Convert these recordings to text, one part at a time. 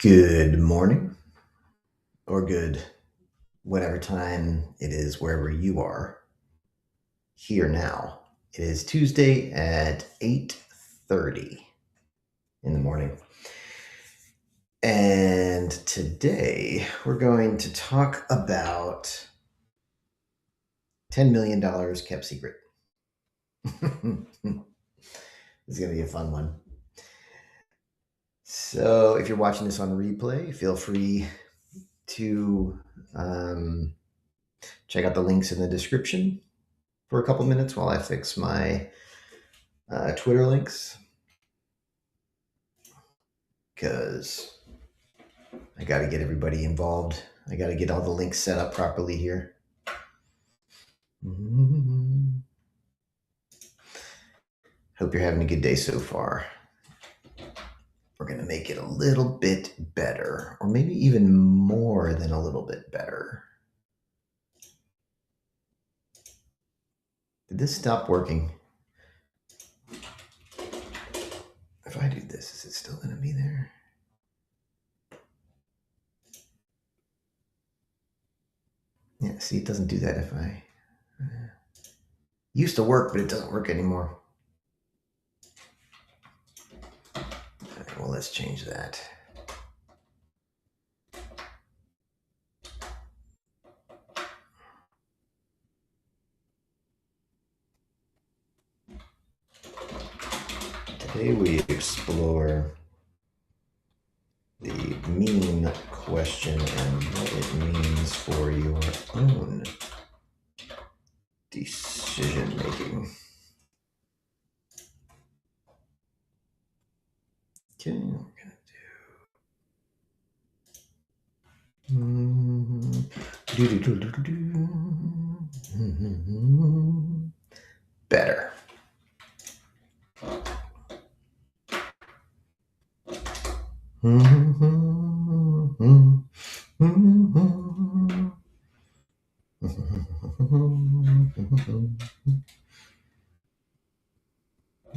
Good morning, or good whatever time it is wherever you are. Here now. It is Tuesday at 8:30 in the morning. And today we're going to talk about $10 million kept secret. This is going to be a fun one. So if you're watching this on replay, feel free to check out the links in the description for a couple minutes while I fix my Twitter links, because I got to get everybody involved. I got to get all the links set up properly here. Hope you're having a good day so far. We're going to make it a little bit better, or maybe even more than a little bit better. Did this stop working? If I do this, is it still going to be there? Yeah, see, it doesn't do that if I... used to work, but it doesn't work anymore. All right, well, let's change that. Today we explore the meme question and what it means for your own decision making. Okay, we're gonna do better.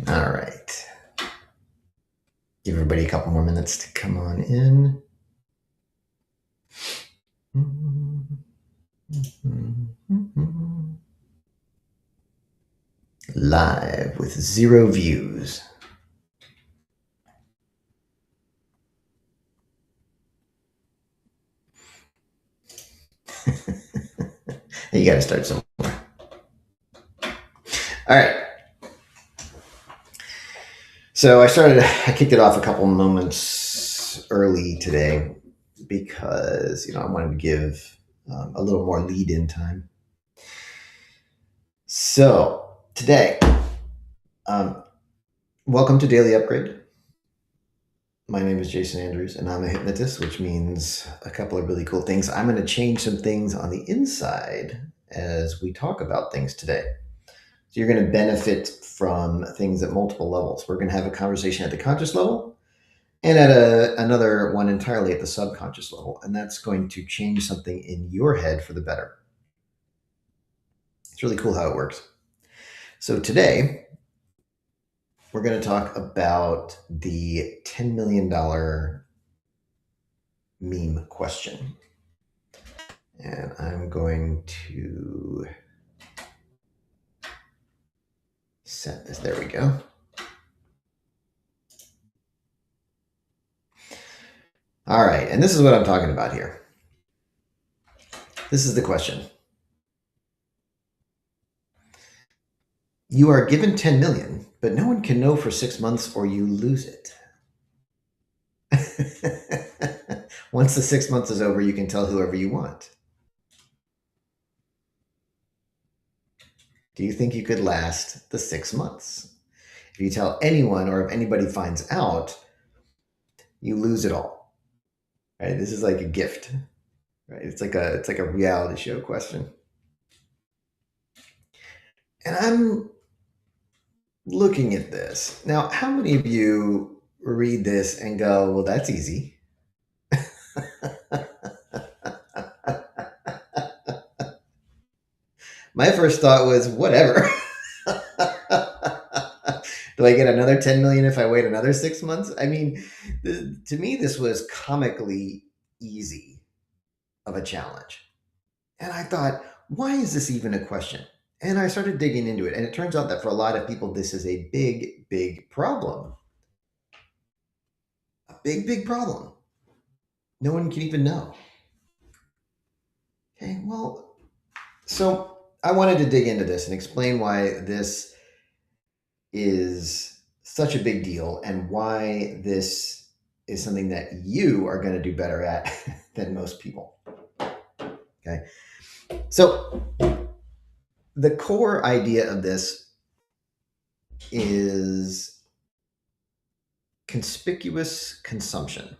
All right. Give everybody a couple more minutes to come on in. Live with 0 views. You got to start somewhere. All right. So I kicked it off a couple moments early today because, I wanted to give a little more lead-in time. So today, welcome to Daily Upgrade. My name is Jason Andrews, and I'm a hypnotist, which means a couple of really cool things. I'm going to change some things on the inside as we talk about things today. So you're going to benefit from things at multiple levels. We're going to have a conversation at the conscious level and at another one entirely at the subconscious level. And that's going to change something in your head for the better. It's really cool how it works. So today, we're going to talk about the $10 million meme question. And I'm going to set this. There we go. All right. And this is what I'm talking about here. This is the question. You are given 10 million, but no one can know for 6 months or you lose it. Once the 6 months is over, you can tell whoever you want. Do you think you could last the 6 months? If you tell anyone or if anybody finds out, you lose it all. Right? This is like a gift. Right? It's like a reality show question. And I'm looking at this. Now, how many of you read this and go, well, that's easy? My first thought was, whatever. Do I get another 10 million if I wait another 6 months? I mean, to me, this was comically easy of a challenge. And I thought, why is this even a question? And I started digging into it. And it turns out that for a lot of people, this is a big, big problem. A big, big problem. No one can even know. Okay, well, so I wanted to dig into this and explain why this is such a big deal and why this is something that you are going to do better at than most people. Okay. So the core idea of this is conspicuous consumption,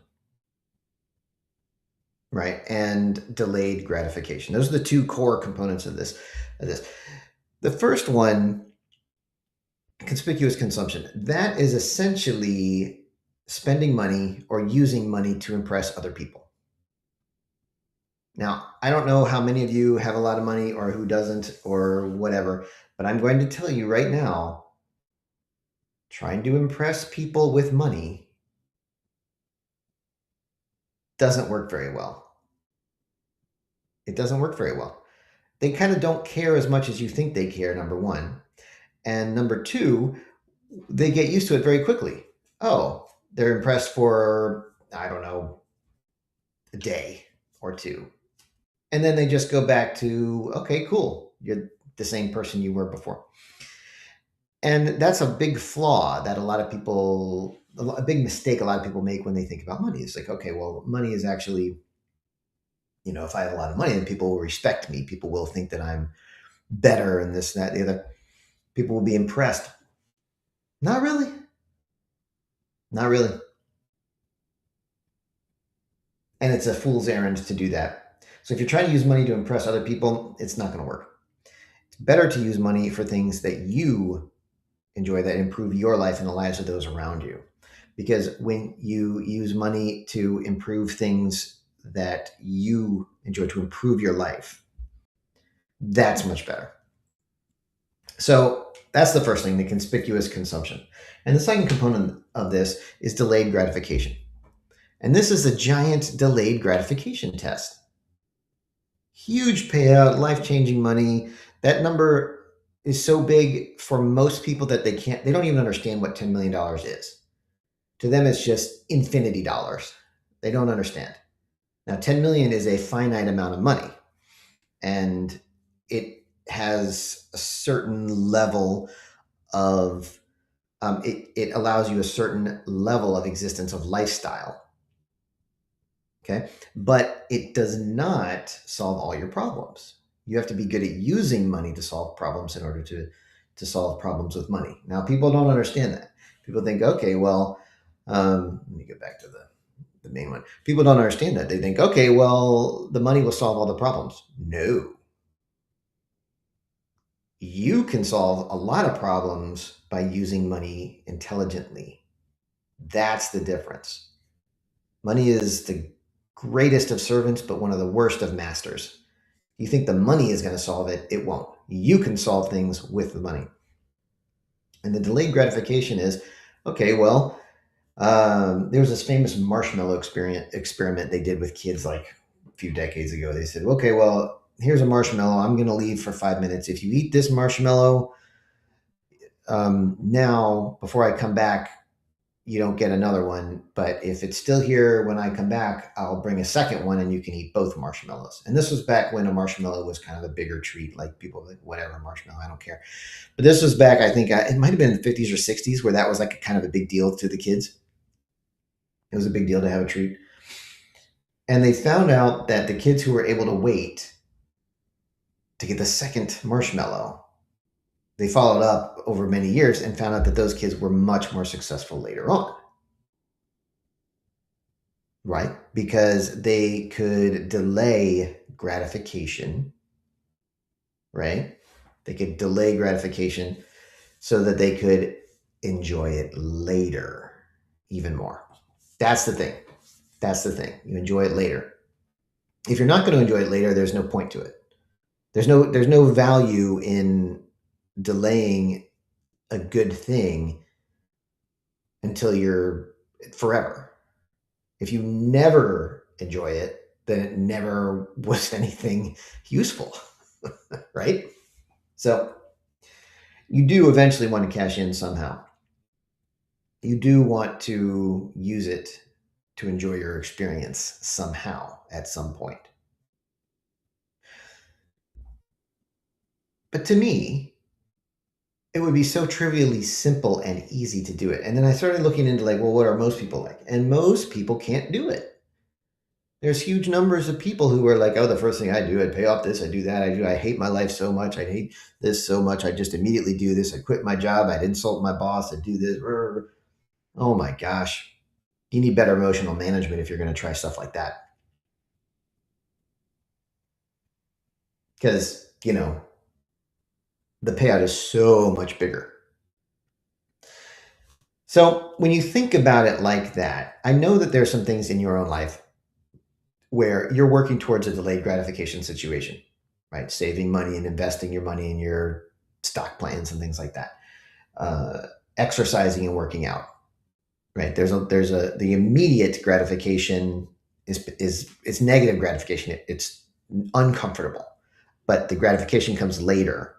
right? And delayed gratification. Those are the two core components of this. The first one, conspicuous consumption, that is essentially spending money or using money to impress other people. Now, I don't know how many of you have a lot of money or who doesn't or whatever, but I'm going to tell you right now, trying to impress people with money doesn't work very well. It doesn't work very well. They kind of don't care as much as you think they care, number one. And number two, they get used to it very quickly. Oh, they're impressed for, I don't know, a day or two. And then they just go back to, okay, cool. You're the same person you were before. And that's a big flaw that a big mistake a lot of people make when they think about money. It's like, okay, well, money is actually, if I have a lot of money, then people will respect me. People will think that I'm better and this, and that, the other. People will be impressed. Not really. Not really. And it's a fool's errand to do that. So if you're trying to use money to impress other people, it's not going to work. It's better to use money for things that you enjoy, that improve your life and the lives of those around you. Because when you use money to improve things that you enjoy, to improve your life, that's much better. So that's the first thing, the conspicuous consumption. And the second component of this is delayed gratification. And this is a giant delayed gratification test. Huge payout, life-changing money. That number is so big for most people that they don't even understand what $10 million is. To them, it's just infinity dollars. They don't understand. Now, 10 million is a finite amount of money, and it has a certain level of, it allows you a certain level of existence of lifestyle. Okay. But it does not solve all your problems. You have to be good at using money to solve problems in order to solve problems with money. Now, people don't understand that. People think, okay, well, let me get back to the main one. People don't understand that. They think, okay, well, the money will solve all the problems. No. You can solve a lot of problems by using money intelligently. That's the difference. Money is the greatest of servants, but one of the worst of masters. You think the money is going to solve it, it won't. You can solve things with the money. And the delayed gratification is, okay, well, there was this famous marshmallow experiment they did with kids like a few decades ago. They said, okay, well, here's a marshmallow. I'm going to leave for 5 minutes. If you eat this marshmallow now, before I come back, you don't get another one. But if it's still here when I come back, I'll bring a second one and you can eat both marshmallows. And this was back when a marshmallow was kind of a bigger treat. Like people like, whatever, marshmallow, I don't care. But this was back, I think it might have been in the 50s or 60s where that was like a kind of a big deal to the kids. It was a big deal to have a treat. And they found out that the kids who were able to wait to get the second marshmallow, they followed up over many years and found out that those kids were much more successful later on. Right? Because they could delay gratification, right? They could delay gratification so that they could enjoy it later even more. That's the thing. That's the thing. You enjoy it later. If you're not going to enjoy it later, there's no point to it. There's no value in delaying a good thing until you're forever. If you never enjoy it, then it never was anything useful, right? So you do eventually want to cash in somehow. You do want to use it to enjoy your experience somehow at some point. But to me, it would be so trivially simple and easy to do it. And then I started looking into like, well, what are most people like? And most people can't do it. There's huge numbers of people who are like, oh, the first thing I do, I pay off this, I do that, I hate my life so much, I hate this so much, I just immediately do this, I quit my job, I'd insult my boss, I'd do this. Oh my gosh. You need better emotional management if you're going to try stuff like that. Because, the payout is so much bigger. So when you think about it like that, I know that there's some things in your own life where you're working towards a delayed gratification situation, right? Saving money and investing your money in your stock plans and things like that. Exercising and working out, right? The immediate gratification is it's negative gratification. It's uncomfortable, but the gratification comes later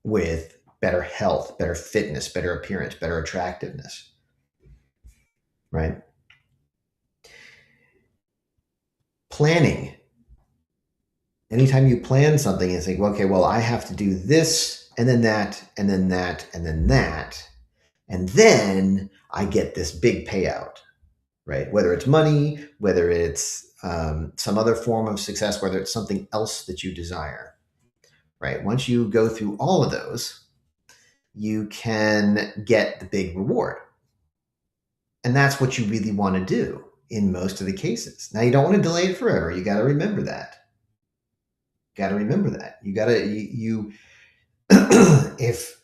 with better health, better fitness, better appearance, better attractiveness, right? Planning. Anytime you plan something and think, well, okay, well, I have to do this and then that and then that and then that, and then I get this big payout, right? Whether it's money, whether it's some other form of success, whether it's something else that you desire, right? Once you go through all of those, you can get the big reward. And that's what you really want to do in most of the cases. Now, you don't want to delay it forever. You got to remember that. Got to remember that. You got to, if,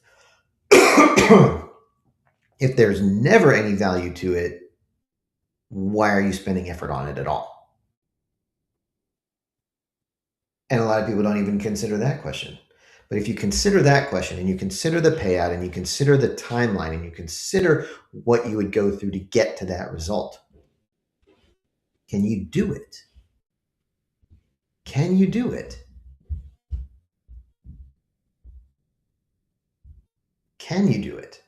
if there's never any value to it, why are you spending effort on it at all? And a lot of people don't even consider that question. But if you consider that question and you consider the payout and you consider the timeline and you consider what you would go through to get to that result, can you do it? Can you do it? Can you do it?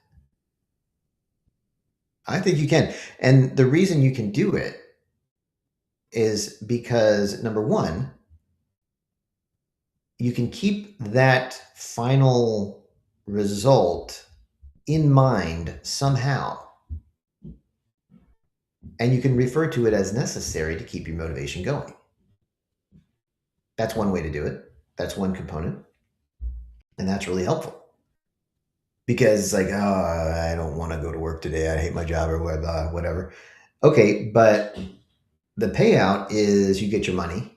I think you can. And the reason you can do it is because, number one, you can keep that final result in mind somehow. And you can refer to it as necessary to keep your motivation going. That's one way to do it. That's one component. And that's really helpful. Because it's like, oh, I don't want to go to work today. I hate my job or whatever. Okay, but the payout is you get your money.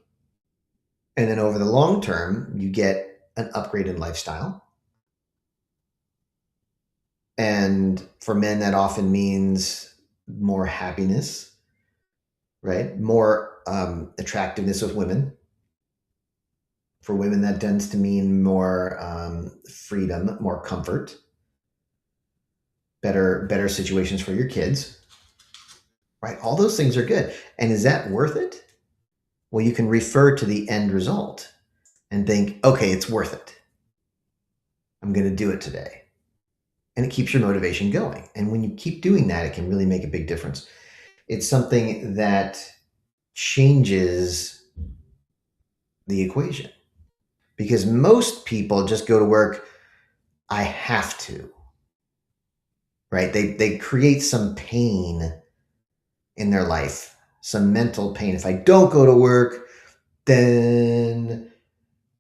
And then over the long term, you get an upgraded lifestyle. And for men, that often means more happiness, right? More attractiveness with women. For women, that tends to mean more freedom, more comfort, better situations for your kids, right? All those things are good. And is that worth it? Well, you can refer to the end result and think, okay, it's worth it. I'm going to do it today. And it keeps your motivation going. And when you keep doing that, it can really make a big difference. It's something that changes the equation. Because most people just go to work, I have to, right? They create some pain in their life, some mental pain. If I don't go to work, then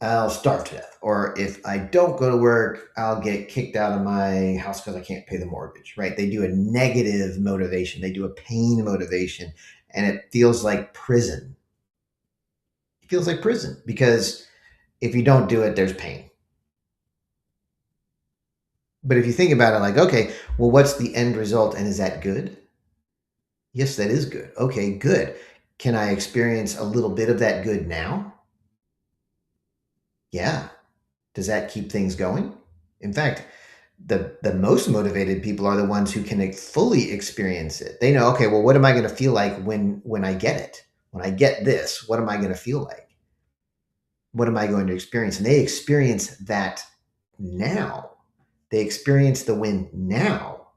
I'll starve to death. Or if I don't go to work, I'll get kicked out of my house because I can't pay the mortgage, right? They do a negative motivation. They do a pain motivation, and it feels like prison. It feels like prison because if you don't do it, there's pain. But if you think about it like, okay, well, what's the end result and is that good? Yes, that is good. Okay, good. Can I experience a little bit of that good now? Yeah. Does that keep things going? In fact, The most motivated people are the ones who can fully experience it. They know, okay, well, what am I going to feel like when I get it? When I get this, what am I going to feel like? What am I going to experience? And they experience that now. They experience the win now.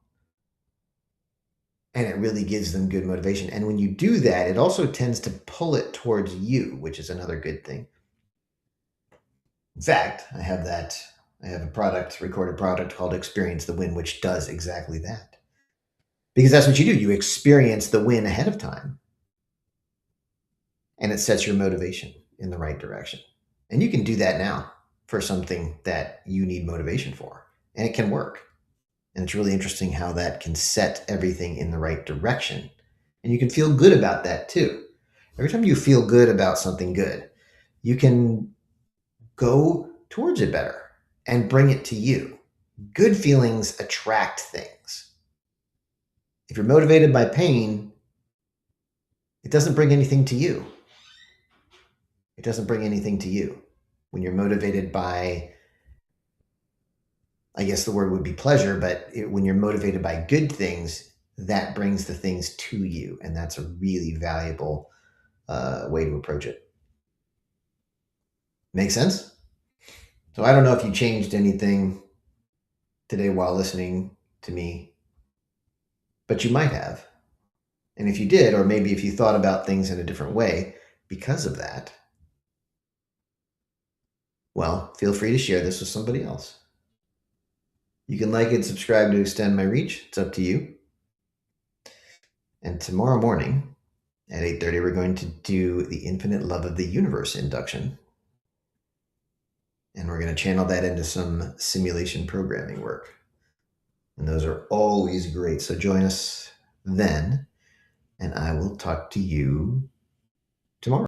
And it really gives them good motivation. And when you do that, it also tends to pull it towards you, which is another good thing. In fact, I have a recorded product called Experience the Win, which does exactly that. Because that's what you do. You experience the win ahead of time. And it sets your motivation in the right direction. And you can do that now for something that you need motivation for. And it can work. And it's really interesting how that can set everything in the right direction. And you can feel good about that too. Every time you feel good about something good, you can go towards it better and bring it to you. Good feelings attract things. If you're motivated by pain, it doesn't bring anything to you. It doesn't bring anything to you. When you're motivated by, I guess the word would be pleasure, but when you're motivated by good things, that brings the things to you. And that's a really valuable way to approach it. Make sense? So I don't know if you changed anything today while listening to me, but you might have. And if you did, or maybe if you thought about things in a different way because of that, well, feel free to share this with somebody else. You can like and subscribe to extend my reach. It's up to you. And tomorrow morning at 8:30, we're going to do the Infinite Love of the Universe induction. And we're going to channel that into some simulation programming work. And those are always great. So join us then, and I will talk to you tomorrow.